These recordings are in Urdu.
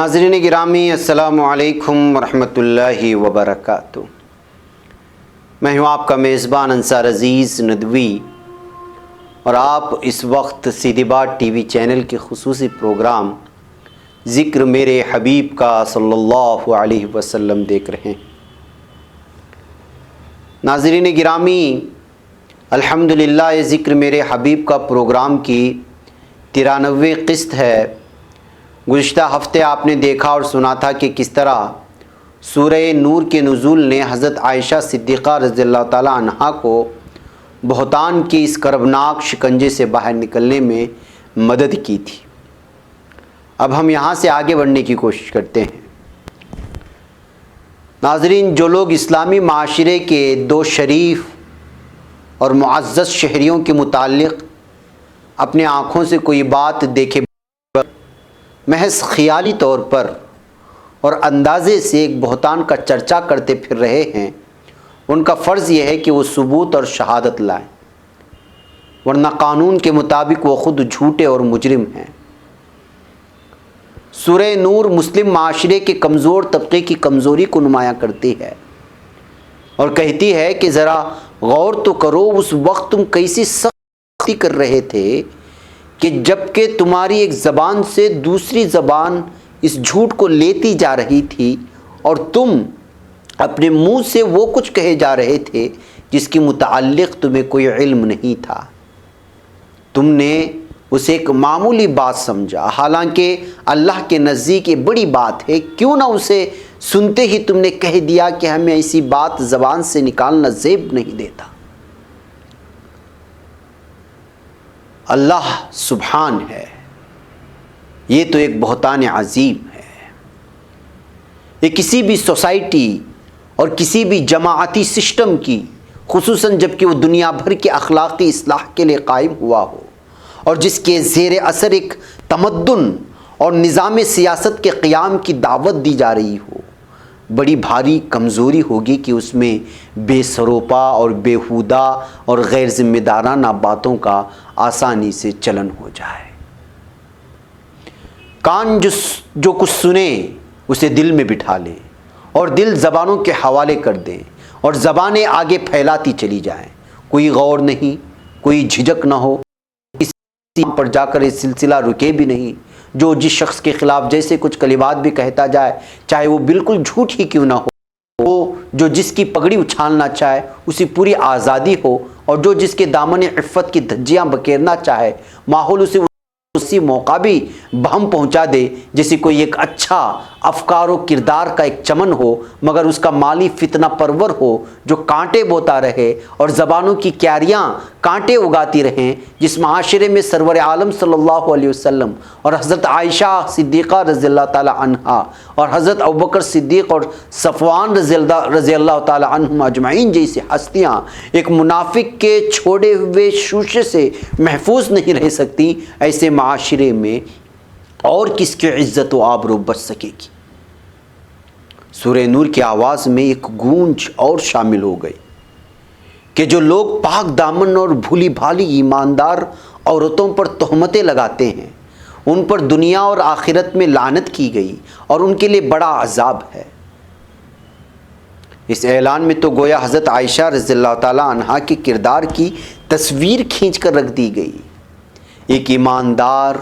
ناظرین گرامی، السلام علیکم ورحمۃ اللہ وبرکاتہ۔ میں ہوں آپ کا میزبان انصار عزیز ندوی، اور آپ اس وقت سیدھی بات ٹی وی چینل کے خصوصی پروگرام ذکر میرے حبیب کا صلی اللہ علیہ وسلم دیکھ رہے ہیں۔ ناظرین گرامی، الحمدللہ یہ ذکر میرے حبیب کا پروگرام کی 93ویں قسط ہے۔ گزشتہ ہفتے آپ نے دیکھا اور سنا تھا کہ کس طرح سورہ نور کے نزول نے حضرت عائشہ صدیقہ رضی اللہ تعالیٰ عنہا کو بہتان کی اس کربناک شکنجے سے باہر نکلنے میں مدد کی تھی۔ اب ہم یہاں سے آگے بڑھنے کی کوشش کرتے ہیں۔ ناظرین، جو لوگ اسلامی معاشرے کے دو شریف اور معزز شہریوں کے متعلق اپنے آنکھوں سے کوئی بات دیکھے محض خیالی طور پر اور اندازے سے ایک بہتان کا چرچا کرتے پھر رہے ہیں، ان کا فرض یہ ہے کہ وہ ثبوت اور شہادت لائیں، ورنہ قانون کے مطابق وہ خود جھوٹے اور مجرم ہیں۔ سورہ نور مسلم معاشرے کے کمزور طبقے کی کمزوری کو نمایاں کرتی ہے اور کہتی ہے کہ ذرا غور تو کرو، اس وقت تم کیسی سختی کر رہے تھے کہ جب کہ تمہاری ایک زبان سے دوسری زبان اس جھوٹ کو لیتی جا رہی تھی اور تم اپنے منہ سے وہ کچھ کہے جا رہے تھے جس کے متعلق تمہیں کوئی علم نہیں تھا۔ تم نے اسے ایک معمولی بات سمجھا، حالانکہ اللہ کے نزدیک یہ بڑی بات ہے۔ کیوں نہ اسے سنتے ہی تم نے کہہ دیا کہ ہمیں ایسی بات زبان سے نکالنا زیب نہیں دیتا۔ اللہ سبحان ہے، یہ تو ایک بہتان عظیم ہے۔ یہ کسی بھی سوسائٹی اور کسی بھی جماعتی سسٹم کی، خصوصاً جب کہ وہ دنیا بھر کے اخلاقی اصلاح کے لیے قائم ہوا ہو اور جس کے زیر اثر ایک تمدن اور نظام سیاست کے قیام کی دعوت دی جا رہی ہو، بڑی بھاری کمزوری ہوگی کہ اس میں بے سروپا اور بیہودہ اور غیر ذمہ دارانہ باتوں کا آسانی سے چلن ہو جائے۔ کان جو کچھ سنیں اسے دل میں بٹھا لیں اور دل زبانوں کے حوالے کر دیں اور زبانیں آگے پھیلاتی چلی جائیں۔ کوئی غور نہیں، کوئی جھجک نہ ہو، کسی پر جا کر یہ سلسلہ رکے بھی نہیں۔ جو جس شخص کے خلاف جیسے کچھ کلمات بھی کہتا جائے، چاہے وہ بالکل جھوٹ ہی کیوں نہ ہو، وہ جو جس کی پگڑی اچھالنا چاہے اسے پوری آزادی ہو، اور جو جس کے دامن عفت کی دھجیاں بکیرنا چاہے، ماحول اسے اسی موقع بھی بہم پہنچا دے جیسے کوئی ایک اچھا افکار و کردار کا ایک چمن ہو، مگر اس کا مالی فتنہ پرور ہو جو کانٹے بوتا رہے اور زبانوں کی کیاریاں کانٹے اگاتی رہیں۔ جس معاشرے میں سرور عالم صلی اللہ علیہ وسلم اور حضرت عائشہ صدیقہ رضی اللہ تعالی عنہا اور حضرت ابوبکر صدیق اور صفوان رضی اللہ تعالی عنہم اجمعین جیسی ہستیاں ایک منافق کے چھوڑے ہوئے شوشے سے محفوظ نہیں رہ سکتی، ایسے معاشرے میں اور کس کی عزت و آبرو بچ سکے گی؟ سورہ نور کی آواز میں ایک گونج اور شامل ہو گئی کہ جو لوگ پاک دامن اور بھولی بھالی ایماندار عورتوں پر تہمتیں لگاتے ہیں، ان پر دنیا اور آخرت میں لعنت کی گئی اور ان کے لیے بڑا عذاب ہے۔ اس اعلان میں تو گویا حضرت عائشہ رضی اللہ تعالی عنہا کے کردار کی تصویر کھینچ کر رکھ دی گئی۔ ایک ایماندار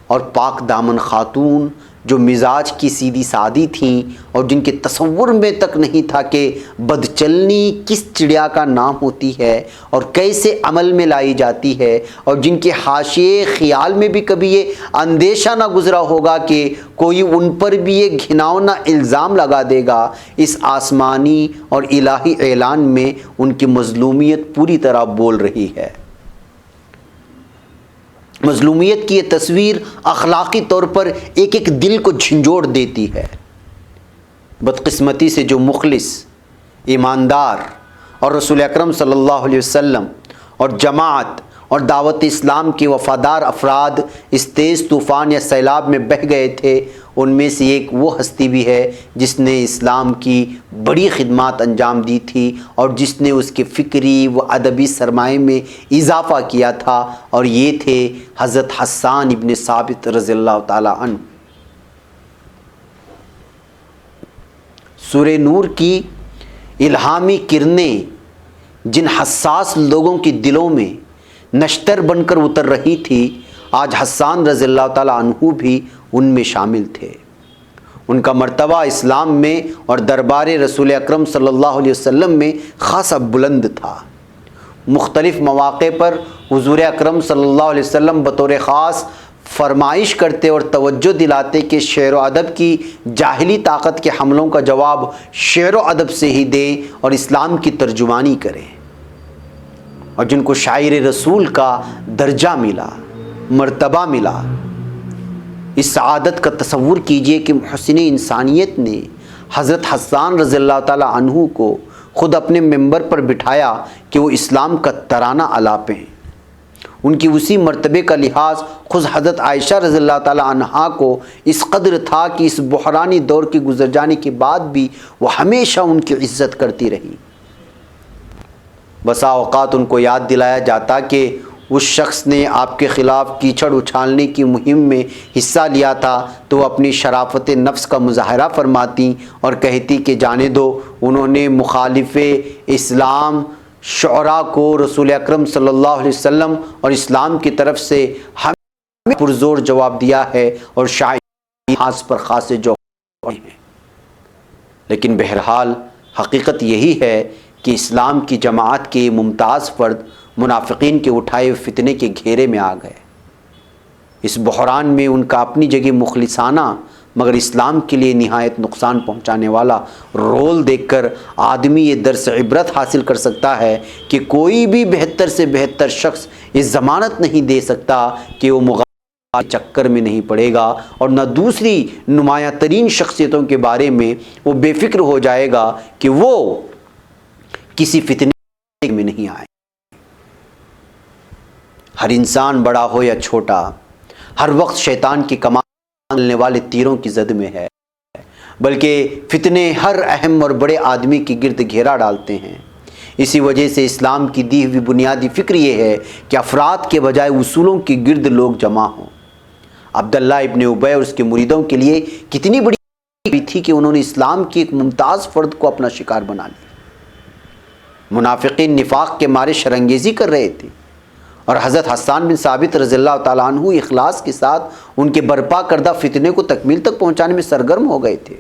اور پاک دامن خاتون جو مزاج کی سیدھی سادی تھیں اور جن کے تصور میں تک نہیں تھا کہ بدچلنی کس چڑیا کا نام ہوتی ہے اور کیسے عمل میں لائی جاتی ہے، اور جن کے حاشیے خیال میں بھی کبھی یہ اندیشہ نہ گزرا ہوگا کہ کوئی ان پر بھی یہ گھناؤنا الزام لگا دے گا، اس آسمانی اور الہی اعلان میں ان کی مظلومیت پوری طرح بول رہی ہے۔ مظلومیت کی یہ تصویر اخلاقی طور پر ایک ایک دل کو جھنجھوڑ دیتی ہے۔ بدقسمتی سے جو مخلص، ایماندار اور رسول اکرم صلی اللہ علیہ وسلم اور جماعت اور دعوت اسلام کے وفادار افراد اس تیز طوفان یا سیلاب میں بہہ گئے تھے، ان میں سے ایک وہ ہستی بھی ہے جس نے اسلام کی بڑی خدمات انجام دی تھی اور جس نے اس کے فکری و ادبی سرمایے میں اضافہ کیا تھا، اور یہ تھے حضرت حسان ابن ثابت رضی اللہ تعالی عنہ۔ سورہ نور کی الہامی کرنیں جن حساس لوگوں کی دلوں میں نشتر بن کر اتر رہی تھی، آج حسان رضی اللہ تعالیٰ عنہ بھی ان میں شامل تھے۔ ان کا مرتبہ اسلام میں اور دربار رسول اکرم صلی اللہ علیہ وسلم میں خاصا بلند تھا۔ مختلف مواقع پر حضور اکرم صلی اللہ علیہ وسلم بطور خاص فرمائش کرتے اور توجہ دلاتے کہ شعر و ادب کی جاہلی طاقت کے حملوں کا جواب شعر و ادب سے ہی دیں اور اسلام کی ترجمانی کریں۔ اور جن کو شاعر رسول کا درجہ ملا، مرتبہ ملا، اس سعادت کا تصور کیجئے کہ محسن انسانیت نے حضرت حسان رضی اللہ تعالیٰ عنہ کو خود اپنے ممبر پر بٹھایا کہ وہ اسلام کا ترانہ الاپیں۔ ان کی اسی مرتبے کا لحاظ خود حضرت عائشہ رضی اللہ تعالیٰ عنہا کو اس قدر تھا کہ اس بحرانی دور کے گزر جانے کے بعد بھی وہ ہمیشہ ان کی عزت کرتی رہی۔ بسا اوقات ان کو یاد دلایا جاتا کہ اس شخص نے آپ کے خلاف کیچڑ اچھالنے کی مہم میں حصہ لیا تھا تو وہ اپنی شرافت نفس کا مظاہرہ فرماتی اور کہتی کہ جانے دو، انہوں نے مخالف اسلام شعراء کو رسول اکرم صلی اللہ علیہ وسلم اور اسلام کی طرف سے ہمیں پرزور جواب دیا ہے اور شاعری ہاتھ پر خاصے جو ہیں۔ لیکن بہرحال حقیقت یہی ہے کہ اسلام کی جماعت کے ممتاز فرد منافقین کے اٹھائے فتنے کے گھیرے میں آ گئے۔ اس بحران میں ان کا اپنی جگہ مخلصانہ مگر اسلام کے لیے نہایت نقصان پہنچانے والا رول دیکھ کر آدمی یہ درس عبرت حاصل کر سکتا ہے کہ کوئی بھی بہتر سے بہتر شخص یہ ضمانت نہیں دے سکتا کہ وہ مغالطے چکر میں نہیں پڑے گا، اور نہ دوسری نمایاں ترین شخصیتوں کے بارے میں وہ بے فکر ہو جائے گا کہ وہ کسی فتنے میں نہیں آئے۔ ہر انسان بڑا ہو یا چھوٹا ہر وقت شیطان کی کمان چلنے والے تیروں کی زد میں ہے، بلکہ فتنے ہر اہم اور بڑے آدمی کے گرد گھیرا ڈالتے ہیں۔ اسی وجہ سے اسلام کی دی ہوئی بنیادی فکر یہ ہے کہ افراد کے بجائے اصولوں کے گرد لوگ جمع ہوں۔ عبداللہ ابن ابی اور اس کے مریدوں کے لیے کتنی بڑی تھی کہ انہوں نے اسلام کی ایک ممتاز فرد کو اپنا شکار بنا لیا۔ منافقین نفاق کے مارے شرنگیزی کر رہے تھے، اور حضرت حسان بن ثابت رضی اللہ تعالیٰ عنہ اخلاص کے ساتھ ان کے برپا کردہ فتنے کو تکمیل تک پہنچانے میں سرگرم ہو گئے تھے۔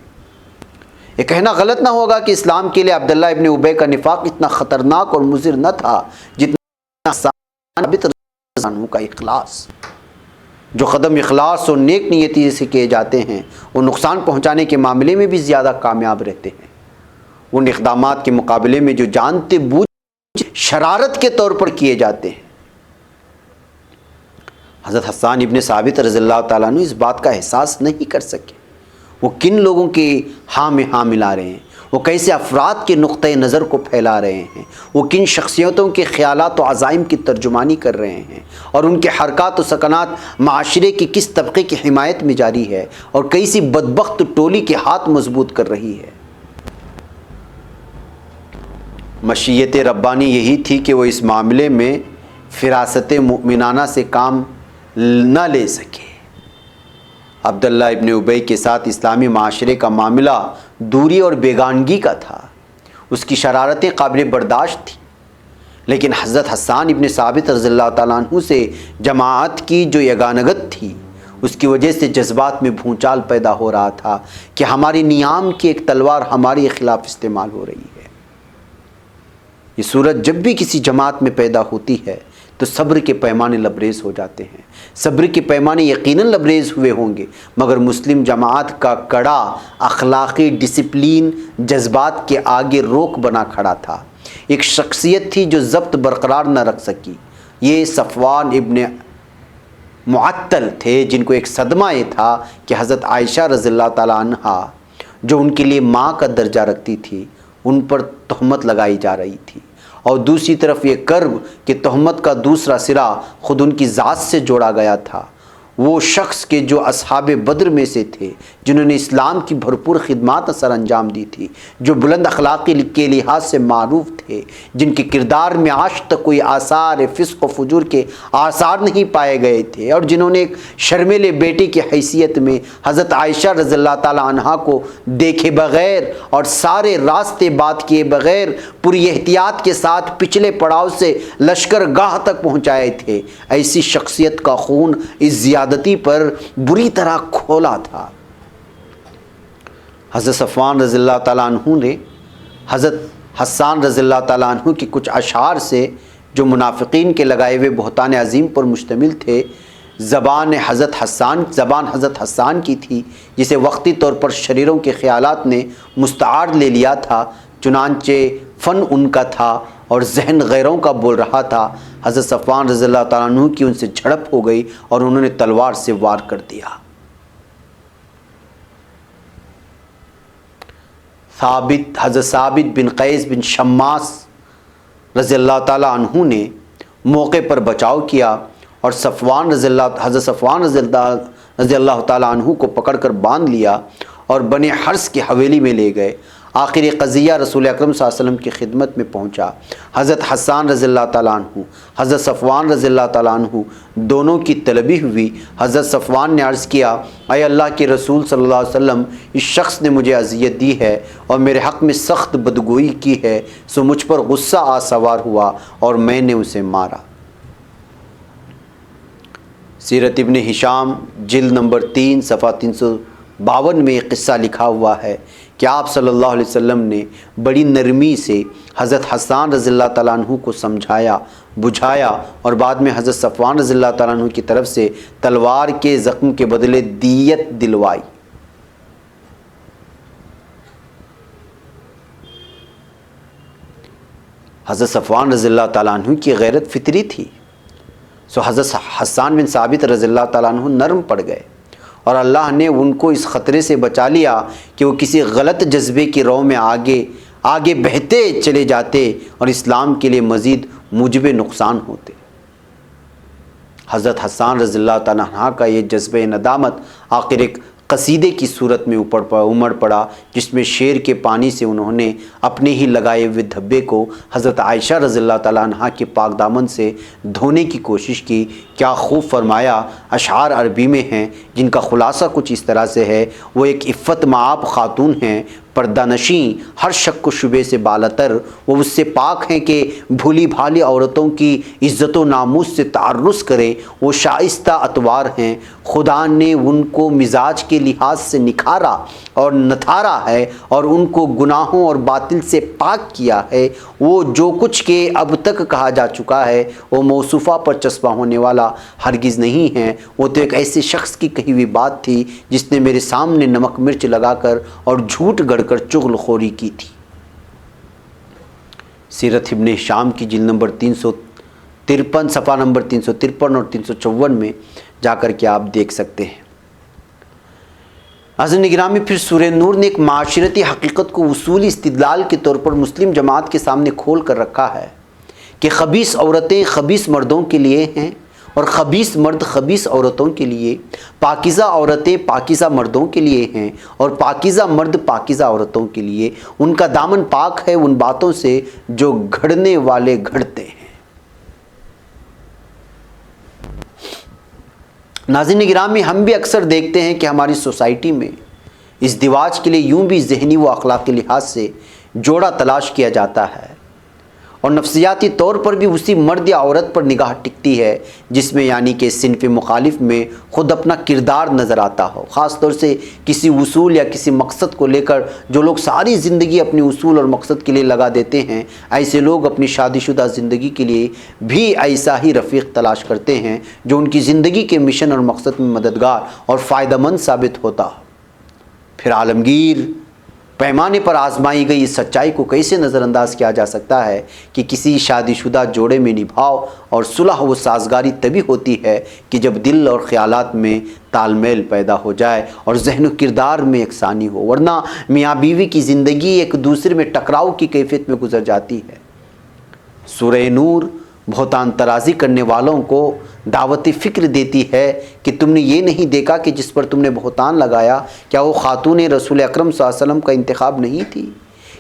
یہ کہنا غلط نہ ہوگا کہ اسلام کے لیے عبداللہ ابن ابی کا نفاق اتنا خطرناک اور مضر نہ تھا جتنا حسان بن ثابت رضی اللہ عنہ کا اخلاص۔ جو قدم اخلاص اور نیک نیتی سے کیے جاتے ہیں وہ نقصان پہنچانے کے معاملے میں بھی زیادہ کامیاب رہتے ہیں، ان اقدامات کے مقابلے میں جو جانتے بوجھ شرارت کے طور پر کیے جاتے ہیں۔ حضرت حسان ابن ثابت رضی اللہ تعالیٰ عنہ اس بات کا احساس نہیں کر سکے وہ کن لوگوں کے ہاں میں ہاں ملا رہے ہیں، وہ کیسے افراد کے نقطۂ نظر کو پھیلا رہے ہیں، وہ کن شخصیتوں کے خیالات و عزائم کی ترجمانی کر رہے ہیں، اور ان کے حرکات و سکنات معاشرے کی کس طبقے کی حمایت میں جاری ہے اور کیسی بدبخت ٹولی کے ہاتھ مضبوط کر رہی ہے۔ مشیت ربانی یہی تھی کہ وہ اس معاملے میں فراست مومنانہ سے کام نہ لے سکے۔ عبداللہ ابن ابی کے ساتھ اسلامی معاشرے کا معاملہ دوری اور بیگانگی کا تھا، اس کی شرارتیں قابل برداشت تھیں، لیکن حضرت حسان ابن ثابت رضی اللہ تعالیٰ عنہ سے جماعت کی جو یگانگت تھی اس کی وجہ سے جذبات میں بھونچال پیدا ہو رہا تھا کہ ہماری نیام کی ایک تلوار ہمارے خلاف استعمال ہو رہی ہے۔ یہ صورت جب بھی کسی جماعت میں پیدا ہوتی ہے تو صبر کے پیمانے لبریز ہو جاتے ہیں۔ صبر کے پیمانے یقیناً لبریز ہوئے ہوں گے، مگر مسلم جماعت کا کڑا اخلاقی ڈسپلین جذبات کے آگے روک بنا کھڑا تھا۔ ایک شخصیت تھی جو ضبط برقرار نہ رکھ سکی، یہ صفوان ابن معطل تھے، جن کو ایک صدمہ یہ تھا کہ حضرت عائشہ رضی اللہ تعالیٰ عنہا جو ان کے لیے ماں کا درجہ رکھتی تھی ان پر تہمت لگائی جا رہی تھی، اور دوسری طرف یہ کرب کہ تہمت کا دوسرا سرا خود ان کی ذات سے جوڑا گیا تھا۔ وہ شخص کے جو اصحاب بدر میں سے تھے، جنہوں نے اسلام کی بھرپور خدمات سر انجام دی تھی، جو بلند اخلاقی کے لحاظ سے معروف تھے، جن کے کردار میں آج تک کوئی آثار فسق و فجور کے آثار نہیں پائے گئے تھے، اور جنہوں نے ایک شرمیلے بیٹے کی حیثیت میں حضرت عائشہ رضی اللہ تعالی عنہا کو دیکھے بغیر اور سارے راستے بات کیے بغیر پوری احتیاط کے ساتھ پچھلے پڑاؤ سے لشکر گاہ تک پہنچائے تھے، ایسی شخصیت کا خون اس زیادتی پر بری طرح کھولا تھا۔ حضرت صفوان رضی اللہ تعالیٰ عنہ نے حضرت حسان رضی اللہ تعالیٰ عنہ کی کچھ اشعار سے، جو منافقین کے لگائے ہوئے بہتان عظیم پر مشتمل تھے، زبان حضرت حسان کی تھی، جسے وقتی طور پر شریروں کے خیالات نے مستعار لے لیا تھا، چنانچہ فن ان کا تھا اور ذہن غیروں کا بول رہا تھا۔ حضرت صفوان رضی اللہ تعالیٰ عنہ کی ان سے جھڑپ ہو گئی اور انہوں نے تلوار سے وار کر دیا۔ حضرت ثابت بن قیس بن شماس رضی اللہ تعالیٰ عنہ نے موقع پر بچاؤ کیا اور حضرت صفوان رضی اللہ تعالیٰ عنہ کو پکڑ کر باندھ لیا اور بنی حرس کی حویلی میں لے گئے۔ آخر قضیہ رسول اکرم صلی اللہ علیہ وسلم کی خدمت میں پہنچا۔ حضرت حسان رضی اللہ تعالیٰ عنہ، حضرت صفوان رضی اللہ تعالیٰ عنہ دونوں کی طلبی ہوئی۔ حضرت صفوان نے عرض کیا، اے اللہ کے رسول صلی اللہ علیہ وسلم، اس شخص نے مجھے اذیت دی ہے اور میرے حق میں سخت بدگوئی کی ہے، سو مجھ پر غصہ آ سوار ہوا اور میں نے اسے مارا۔ سیرت ابن ہشام جلد نمبر 3 صفحہ 352 میں ایک قصہ لکھا ہوا ہے کہ آپ صلی اللہ علیہ وسلم نے بڑی نرمی سے حضرت حسان رضی اللہ تعالیٰ عنہ کو سمجھایا، بجھایا اور بعد میں حضرت صفوان رضی اللہ تعالیٰ عنہ کی طرف سے تلوار کے زخم کے بدلے دیت دلوائی۔ حضرت صفوان رضی اللہ تعالیٰ عنہ کی غیرت فطری تھی، سو حضرت حسان بن ثابت رضی اللہ تعالیٰ عنہ نرم پڑ گئے اور اللہ نے ان کو اس خطرے سے بچا لیا کہ وہ کسی غلط جذبے کی رو میں آگے بہتے چلے جاتے اور اسلام کے لیے مزید موجب نقصان ہوتے۔ حضرت حسان رضی اللہ تعالیٰ عنہ کا یہ جذبہ ندامت آخر ایک قصیدے کی صورت میں امڑ پڑا، جس میں شیر کے پانی سے انہوں نے اپنے ہی لگائے ہوئے دھبے کو حضرت عائشہ رضی اللہ تعالیٰ عنہ کے پاک دامن سے دھونے کی کوشش کی۔ کیا خوب فرمایا! اشعار عربی میں ہیں جن کا خلاصہ کچھ اس طرح سے ہے، وہ ایک عفت مآب خاتون ہیں، پردہ نشیں، ہر شک و شبے سے بالاتر، وہ اس سے پاک ہیں کہ بھولی بھالی عورتوں کی عزت و ناموس سے تعرض کریں، وہ شائستہ اطوار ہیں، خدا نے ان کو مزاج کے لحاظ سے نکھارا اور نتھارا ہے اور ان کو گناہوں اور باطل سے پاک کیا ہے۔ وہ جو کچھ کہ اب تک کہا جا چکا ہے وہ موصوفہ پر چسپاں ہونے والا ہرگز نہیں ہے، وہ تو ایک ایسے شخص کی کہی ہوئی بات تھی جس نے میرے سامنے نمک مرچ لگا کر اور جھوٹ گڑھ کر چغل خوری کی تھی۔ سیرت ابن ہشام کی جلد نمبر 353 صفحہ نمبر 353 اور 354 میں جا کر کے آپ دیکھ سکتے ہیں۔ حضرت گرامی، پھر سورہ نور نے ایک معاشرتی حقیقت کو اصولی استدلال کے طور پر مسلم جماعت کے سامنے کھول کر رکھا ہے کہ خبیث عورتیں خبیث مردوں کے لیے ہیں اور خبیث مرد خبیث عورتوں کے لیے، پاکیزہ عورتیں پاکیزہ مردوں کے لیے ہیں اور پاکیزہ مرد پاکیزہ عورتوں کے لیے۔ ان کا دامن پاک ہے ان باتوں سے جو گھڑنے والے گھڑتے ہیں۔ ناظرین گرامی، ہم بھی اکثر دیکھتے ہیں کہ ہماری سوسائٹی میں اس دیواج کے لیے یوں بھی ذہنی و اخلاقی لحاظ سے جوڑا تلاش کیا جاتا ہے اور نفسیاتی طور پر بھی اسی مرد یا عورت پر نگاہ ٹکتی ہے جس میں یعنی کہ صنف مخالف میں خود اپنا کردار نظر آتا ہو۔ خاص طور سے کسی اصول یا کسی مقصد کو لے کر جو لوگ ساری زندگی اپنے اصول اور مقصد کے لیے لگا دیتے ہیں، ایسے لوگ اپنی شادی شدہ زندگی کے لیے بھی ایسا ہی رفیق تلاش کرتے ہیں جو ان کی زندگی کے مشن اور مقصد میں مددگار اور فائدہ مند ثابت ہوتا ہو۔ پھر عالمگیر پیمانے پر آزمائی گئی اس سچائی کو کیسے نظر انداز کیا جا سکتا ہے کہ کسی شادی شدہ جوڑے میں نبھاؤ اور صلح و سازگاری تبھی ہوتی ہے کہ جب دل اور خیالات میں تال میل پیدا ہو جائے اور ذہن و کردار میں یکسانی ہو، ورنہ میاں بیوی کی زندگی ایک دوسرے میں ٹکراؤ کی کیفیت میں گزر جاتی ہے۔ سورہ نور بہتان ترازی کرنے والوں کو دعوت فکر دیتی ہے کہ تم نے یہ نہیں دیکھا کہ جس پر تم نے بہتان لگایا کیا وہ خاتون رسول اکرم صلی اللہ علیہ وسلم کا انتخاب نہیں تھی؟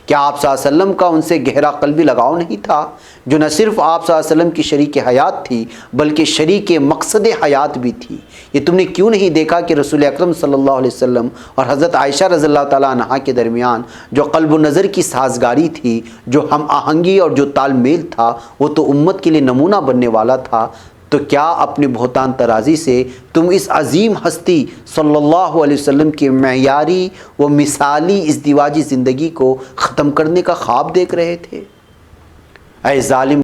کیا آپ صلی اللہ علیہ وسلم کا ان سے گہرا قلبی لگاؤ نہیں تھا، جو نہ صرف آپ صلی اللہ علیہ وسلم کی شریک حیات تھی بلکہ شریک مقصد حیات بھی تھی؟ یہ تم نے کیوں نہیں دیکھا کہ رسول اکرم صلی اللہ علیہ وسلم اور حضرت عائشہ رضی اللہ تعالیٰ عنہا کے درمیان جو قلب و نظر کی سازگاری تھی، جو ہم آہنگی اور جو تال میل تھا، وہ تو امت کے لیے نمونہ بننے والا تھا؟ تو کیا اپنے بہتان ترازی سے تم اس عظیم ہستی صلی اللہ علیہ وسلم کی معیاری و مثالی ازدواجی زندگی کو ختم کرنے کا خواب دیکھ رہے تھے؟ اے ظالم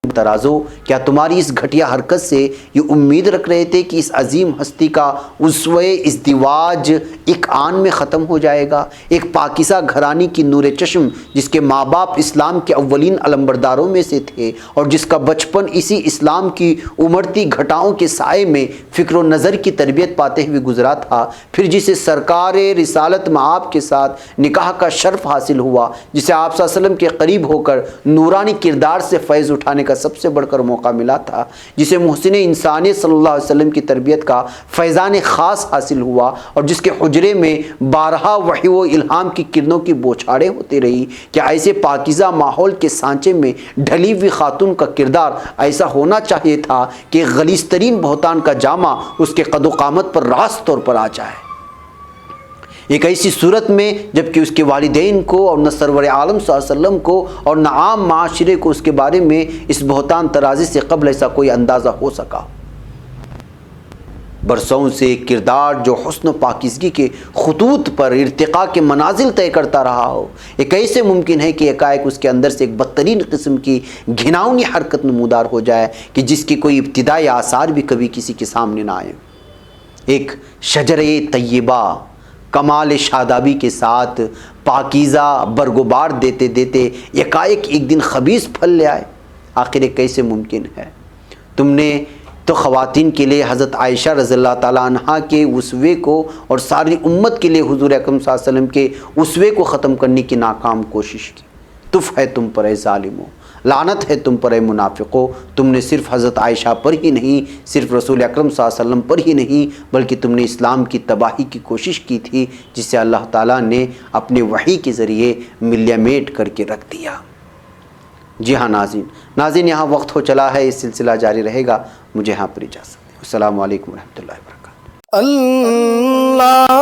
ترازو، کیا تمہاری اس گھٹیا حرکت سے یہ امید رکھ رہے تھے کہ اس عظیم ہستی کا اسوہ ازدواج ایک آن میں ختم ہو جائے گا؟ ایک پاکیزہ گھرانی کی نور چشم جس کے ماں باپ اسلام کے اولین علمبرداروں میں سے تھے اور جس کا بچپن اسی اسلام کی امڑتی گھٹاؤں کے سائے میں فکر و نظر کی تربیت پاتے ہوئے گزرا تھا، پھر جسے سرکار رسالت مآب کے ساتھ نکاح کا شرف حاصل ہوا، جسے آپ صلی اللہ علیہ وسلم کے قریب ہو کر نورانی کردار سے فیض اٹھانے کا سب سے بڑھ کر موقع ملا تھا، جسے محسن انسانیت صلی اللہ علیہ وسلم کی تربیت کا فیضان خاص حاصل ہوا اور جس کے حجرے میں بارہا وحی و الہام کی کرنوں کی بوچھاڑیں ہوتی رہی، کیا ایسے پاکیزہ ماحول کے سانچے میں ڈھلی ہوئی خاتون کا کردار ایسا ہونا چاہیے تھا کہ غلیظ ترین بہتان کا جامہ اس کے قد و قامت پر راست طور پر آ جائے؟ ایک ایسی صورت میں جبکہ اس کے والدین کو اور نہ سرور عالم صلی اللہ علیہ وسلم کو اور نہ عام معاشرے کو اس کے بارے میں اس بہتان ترازی سے قبل ایسا کوئی اندازہ ہو سکا۔ برسوں سے کردار جو حسن و پاکیزگی کے خطوط پر ارتقاء کے منازل طے کرتا رہا ہو، یہ کیسے ممکن ہے کہ یکایک اس کے اندر سے ایک بدترین قسم کی گھناؤنی حرکت نمودار ہو جائے کہ جس کی کوئی ابتدائی آثار بھی کبھی کسی کے سامنے نہ آئے؟ ایک شجرے طیبہ کمال شادابی کے ساتھ پاکیزہ برگبار دیتے دیتے یکایک ایک دن خبیث پھل لے آئے، آخر یہ کیسے ممکن ہے؟ تم نے تو خواتین کے لیے حضرت عائشہ رضی اللہ تعالیٰ عنہا کے اسوے کو اور ساری امت کے لیے حضور اکرم صلی اللہ علیہ وسلم کے اسوے کو ختم کرنے کی ناکام کوشش کی۔ تف ہے تم پر اے ظالمو، لعنت ہے تم پر اے منافقو، تم نے صرف حضرت عائشہ پر ہی نہیں، صرف رسول اکرم صلی اللہ علیہ وسلم پر ہی نہیں، بلکہ تم نے اسلام کی تباہی کی کوشش کی تھی، جسے اللہ تعالیٰ نے اپنے وحی کے ذریعے ملیمیٹ کر کے رکھ دیا۔ جی ہاں ناظرین یہاں وقت ہو چلا ہے، اس سلسلہ جاری رہے گا، مجھے یہاں پر اجازت دیں۔ السلام علیکم ورحمۃ اللہ وبرکاتہ۔ اللہ